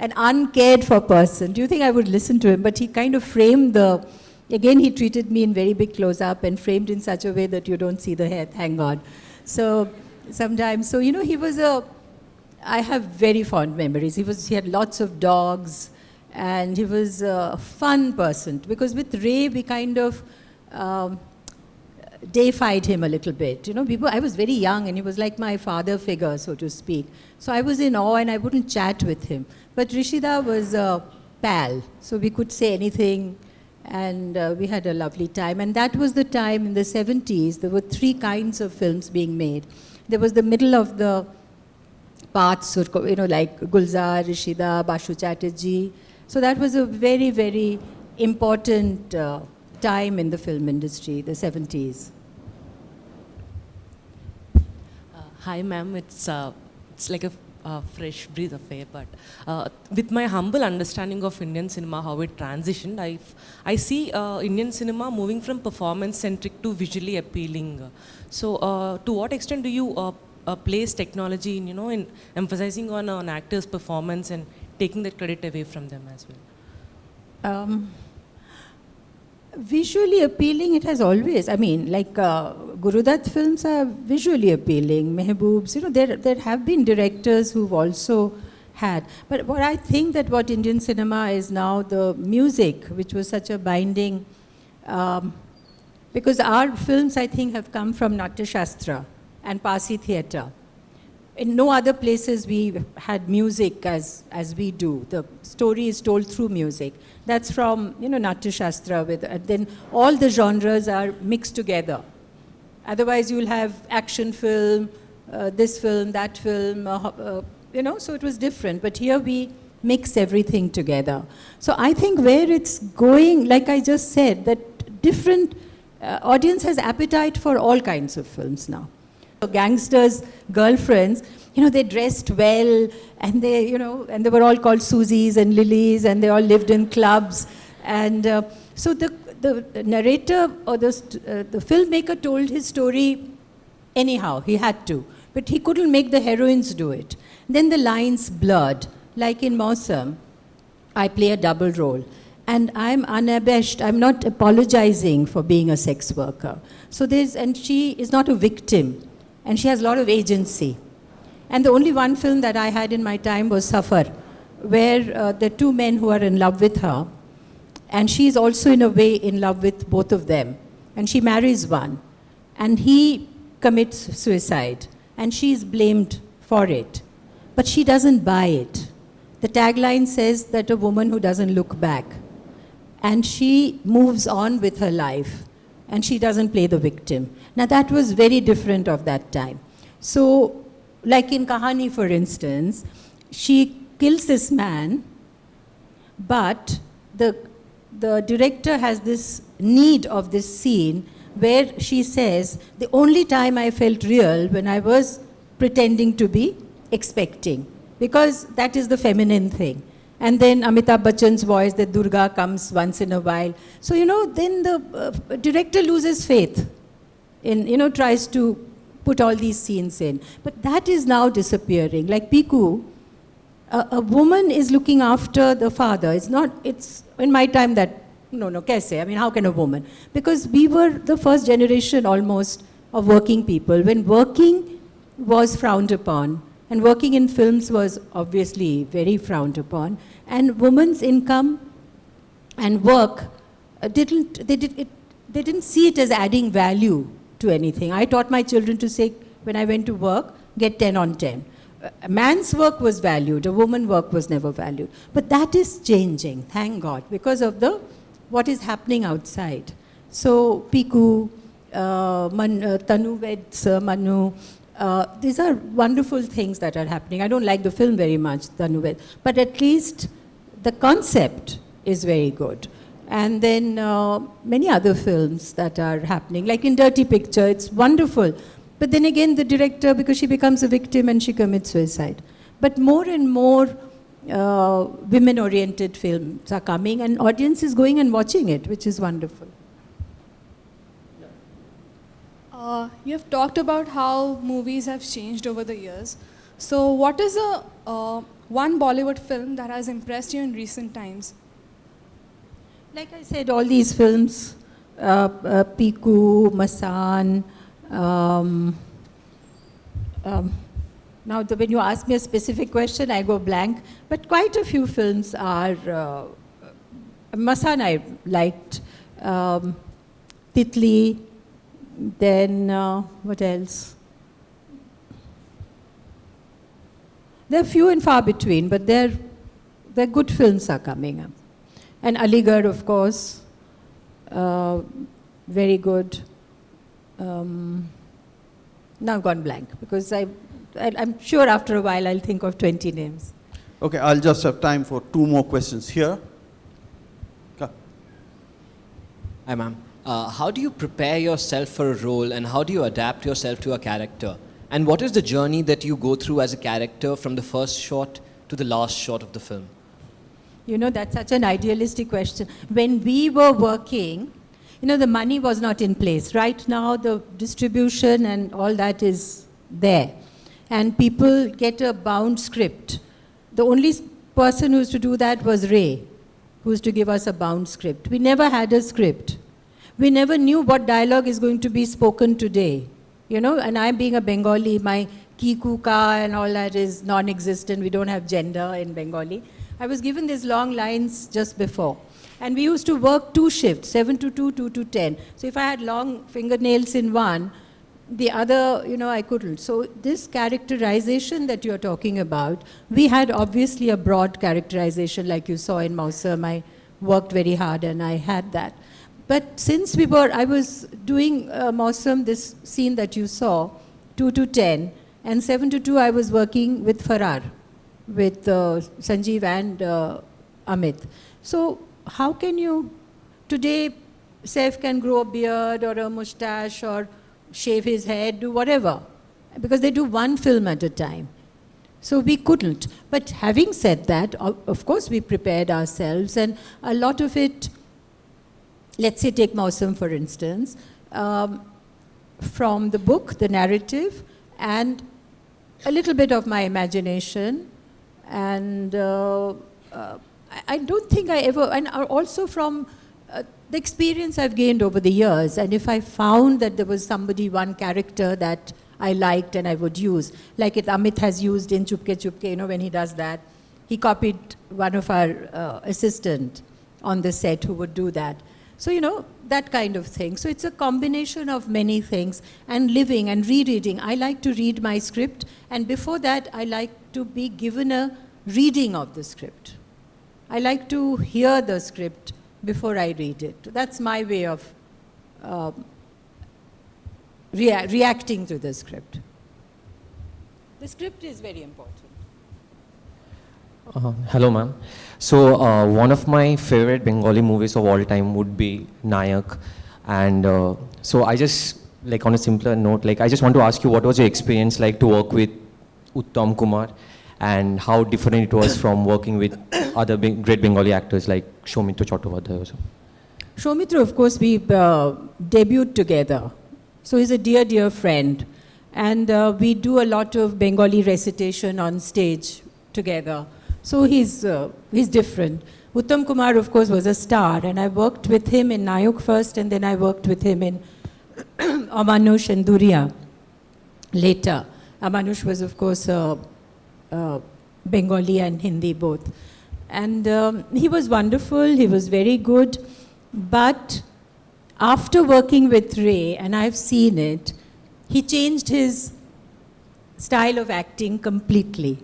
An uncared for person. Do you think I would listen to him? But he kind of framed again, he treated me in very big close-up and framed in such a way that you don't see the hair, thank God. So, sometimes, he was I have very fond memories. He had lots of dogs, and he was a fun person. Because with Ray, we kind of deified him a little bit. I was very young, and he was like my father figure, so to speak. So I was in awe, and I wouldn't chat with him. But Rishida was a pal, so we could say anything, and we had a lovely time. And that was the time in the 70s, there were 3 kinds of films being made. There was the middle of the paths, like Gulzar, Rishida, Bashu Chatterjee. So that was a very important time in the film industry, the 70s. Hi ma'am, it's like a fresh breath of air, but with my humble understanding of Indian cinema, how it transitioned, I see Indian cinema moving from performance-centric to visually appealing. So to what extent do you place technology in emphasizing on an actor's performance and taking that credit away from them as well? Visually appealing, it has always, like Gurudutt films are visually appealing, Mehboobs, there have been directors who've also had. But what I think that what Indian cinema is now, the music, which was such a binding, because our films, I think, have come from Natya Shastra and Pasi theatre. In no other places we had music as we do. The story is told through music. That's from, Natya Shastra, then all the genres are mixed together. Otherwise you'll have action film, this film, that film, you know, so it was different. But here we mix everything together. So I think where it's going, like I just said, that different audience has appetite for all kinds of films now. So gangsters, girlfriends, you know, they dressed well, and they, you know, and they were all called Susies and Lilies, and they all lived in clubs. And so the narrator or the filmmaker told his story anyhow, he had to. But he couldn't make the heroines do it. Then the lines blurred. Like in Mausam, I play a double role. And I'm unabashed, I'm not apologizing for being a sex worker. So and she is not a victim. And she has a lot of agency. And the only one film that I had in my time was Safar, where there are two men who are in love with her. And she is also in a way in love with both of them. And she marries one. And he commits suicide. And she is blamed for it. But she doesn't buy it. The tagline says that a woman who doesn't look back. And she moves on with her life. And she doesn't play the victim. Now that was very different of that time. So, like in Kahani, for instance, she kills this man, but the director has this need of this scene where she says, the only time I felt real when I was pretending to be expecting, because that is the feminine thing. And then Amitabh Bachchan's voice, that Durga comes once in a while. So, you know, then the director loses faith in, you know, tries to put all these scenes in. But that is now disappearing. Like Piku, a woman is looking after the father. It's in my time that, no, kaise? I mean, how can a woman? Because we were the first generation almost of working people, when working was frowned upon. And working in films was obviously very frowned upon. And women's income and work, they didn't see it as adding value to anything. I taught my children to say, when I went to work, get 10 on 10. A man's work was valued, a woman's work was never valued. But that is changing, thank God, because of what is happening outside. So Piku, Tanu Veds, Manu, these are wonderful things that are happening. I don't like the film very much, Tanu Veds, but at least the concept is very good. And then many other films that are happening, like in Dirty Picture, it's wonderful. But then again, the director, because she becomes a victim and she commits suicide. But more and more women-oriented films are coming, and audience is going and watching it, which is wonderful. You have talked about how movies have changed over the years. So what is one Bollywood film that has impressed you in recent times? Like I said, all these films, Piku, Masan, now when you ask me a specific question, I go blank. But quite a few films are, Masan I liked, Titli, then what else? They're few and far between, but they're good films are coming up. And Aligarh, of course, very good. Now I've gone blank, because I'm sure after a while I'll think of 20 names. Okay, I'll just have time for 2 more questions here. Hi, ma'am. How do you prepare yourself for a role, and how do you adapt yourself to a character? And what is the journey that you go through as a character from the first shot to the last shot of the film? You know, that's such an idealistic question. When we were working, you know, the money was not in place. Right now, the distribution and all that is there. And people get a bound script. The only person who used to do that was Ray, who used to give us a bound script. We never had a script. We never knew what dialogue is going to be spoken today. You know, and I being a Bengali, my ki, ku, ka and all that is non-existent. We don't have gender in Bengali. I was given these long lines just before. And we used to work 2 shifts, 7 to 2, 2 to 10. So if I had long fingernails in one, the other, you know, I couldn't. So this characterization that you're talking about, we had obviously a broad characterization like you saw in Mausam. I worked very hard and I had that. But since I was doing Mausam, this scene that you saw, 2 to 10, And 7 to 2, I was working with Farrar, with Sanjeev and Amit. So how can you, today, Saif can grow a beard or a mustache or shave his head, do whatever, because they do one film at a time. So we couldn't. But having said that, of course we prepared ourselves, and a lot of it, let's say take Mausam for instance, from the book, the narrative, and a little bit of my imagination, and I don't think I ever, and also from the experience I've gained over the years, and if I found that there was somebody, one character that I liked and I would use, like it Amit has used in Chupke Chupke, you know, when he does that, he copied one of our assistant on the set who would do that. So, you know, that kind of thing. So it's a combination of many things, and living and rereading. I like to read my script, and before that, I like to be given a reading of the script. I like to hear the script before I read it. That's my way of reacting to the script. The script is very important. Hello, ma'am. So one of my favorite Bengali movies of all time would be Nayak. And so I just, like on a simpler note, like I just want to ask you, what was your experience like to work with Uttam Kumar, and how different it was from working with other great Bengali actors like Soumitra Chattopadhyay also? Soumitra, of course, we debuted together. So he's a dear, dear friend. And we do a lot of Bengali recitation on stage together. So he's different. Uttam Kumar, of course, was a star, and I worked with him in Nayok first, and then I worked with him in Amanush and Duriya later. Amanush was, of course, Bengali and Hindi both. And he was wonderful, he was very good, but after working with Ray, and I've seen it, he changed his style of acting completely.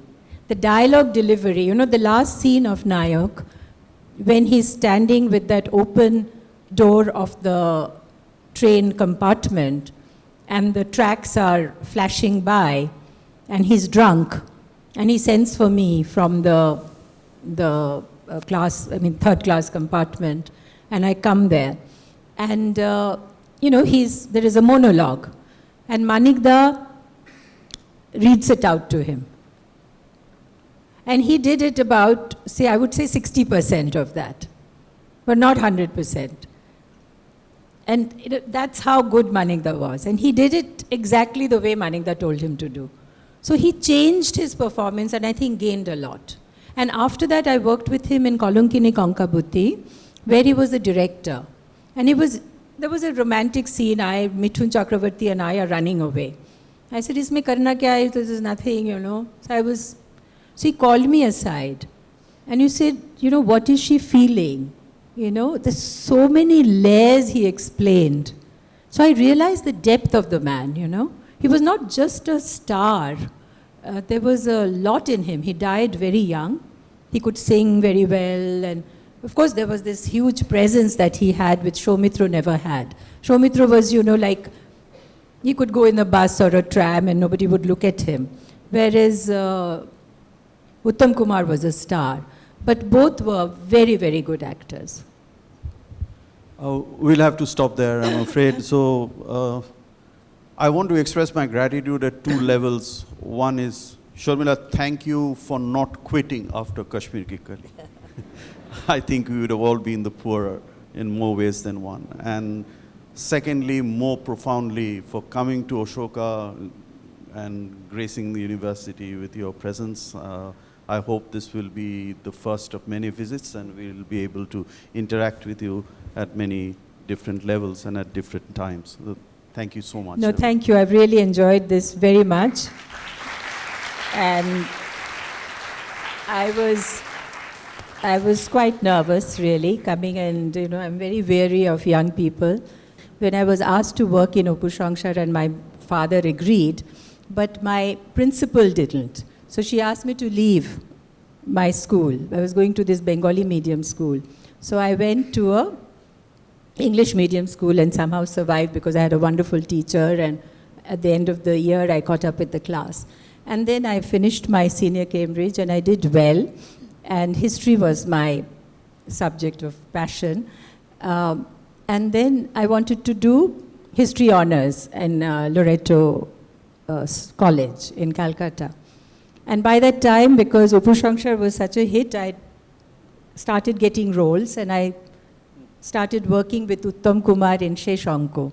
The dialogue delivery, you know, the last scene of Nayak, when he's standing with that open door of the train compartment and the tracks are flashing by and he's drunk and he sends for me from the third class compartment, and I come there. And, you know, there is a monologue, and Manikda reads it out to him. And he did it about, say, I would say 60% of that, but not 100%. And that's how good Manikda was. And he did it exactly the way Manikda told him to do. So he changed his performance and I think gained a lot. And after that, I worked with him in Kolunkini Konkabutti, where he was the director. And there was a romantic scene, Mithun Chakravarti and I are running away. I said, "Isme karna kya hai? This is nothing, you know." So he called me aside and he said, "You know, what is she feeling? You know, there's so many layers," he explained. So I realized the depth of the man, you know. He was not just a star. There was a lot in him. He died very young. He could sing very well, and of course there was this huge presence that he had which Soumitra never had. Soumitra was, you know, like, he could go in a bus or a tram and nobody would look at him. Whereas Uttam Kumar was a star. But both were very, very good actors. We'll have to stop there, I'm afraid. So I want to express my gratitude at two levels. One is, Sharmila, thank you for not quitting after Kashmir Ki Kali. I think we would have all been the poorer in more ways than one. And secondly, more profoundly, for coming to Ashoka and gracing the university with your presence. I hope this will be the first of many visits and we'll be able to interact with you at many different levels and at different times. So thank you so much. No, thank you. I've really enjoyed this very much. And I was quite nervous, really, coming, and, you know, I'm very wary of young people. When I was asked to work in Opu Shangshar, and my father agreed, but my principal didn't. So she asked me to leave my school. I was going to this Bengali medium school. So I went to a English medium school and somehow survived because I had a wonderful teacher, and at the end of the year, I caught up with the class. And then I finished my senior Cambridge, and I did well. And history was my subject of passion. And then I wanted to do history honors in Loreto College in Calcutta. And by that time, because Upu Shankshar was such a hit, I started getting roles, and I started working with Uttam Kumar in Sheshanko.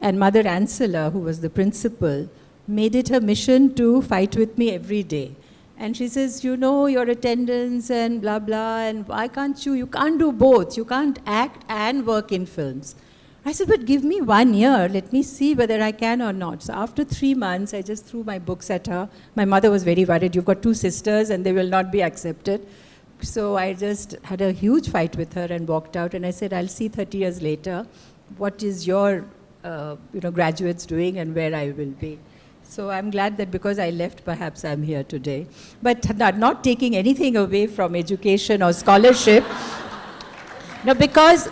And Mother Ancilla, who was the principal, made it her mission to fight with me every day. And she says, you know, your attendance and blah, blah, and why can't you can't do both. You can't act and work in films. I said, but give me 1 year. Let me see whether I can or not. So after 3 months, I just threw my books at her. My mother was very worried. You've got 2 sisters and they will not be accepted. So I just had a huge fight with her and walked out. And I said, I'll see 30 years later what is your graduates doing and where I will be. So I'm glad that because I left, perhaps I'm here today. But not taking anything away from education or scholarship. No, because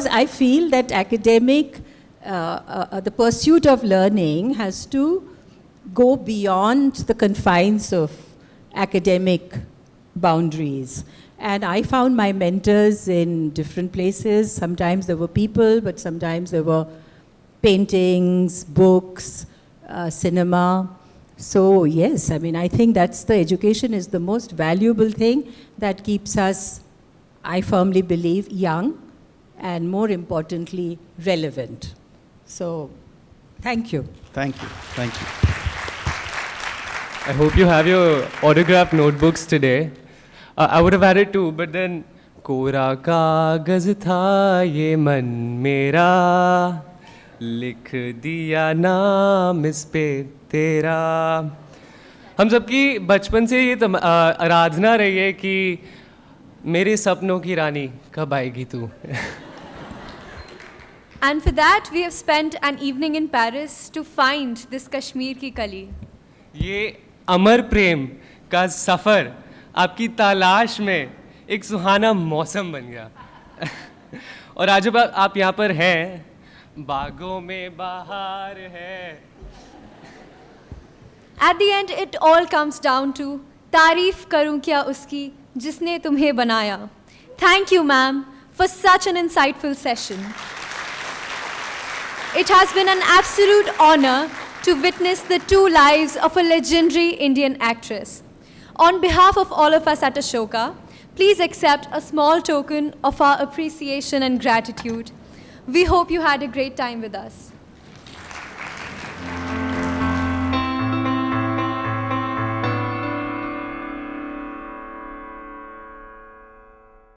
I feel that academic, the pursuit of learning has to go beyond the confines of academic boundaries. And I found my mentors in different places. Sometimes there were people, but sometimes there were paintings, books, cinema. So yes, I mean, I think that's the education is the most valuable thing that keeps us, I firmly believe, young and more importantly, relevant. So, thank you. Thank you. Thank you. I hope you have your autographed notebooks today. I would have had it too, but then कोरा कागज था ये मन मेरा लिख दिया नाम इस पे तेरा. हम सबकी बचपन से ये आराधना रही है कि मेरे सपनों की रानी कब आएगी तू. And for that we have spent an evening in Paris to find this Kashmir की कली. ये अमर प्रेम का सफ़र आपकी तलाश में एक सुहाना मौसम बन गया. और आज जब आप यहाँ पर हैं, बागों में बाहर है. At the end it all comes down to तारीफ करूं क्या उसकी जिसने तुम्हें बनाया. Thank you, ma'am, for such an insightful session. It has been an absolute honor to witness the 2 lives of a legendary Indian actress. On behalf of all of us at Ashoka, please accept a small token of our appreciation and gratitude. We hope you had a great time with us.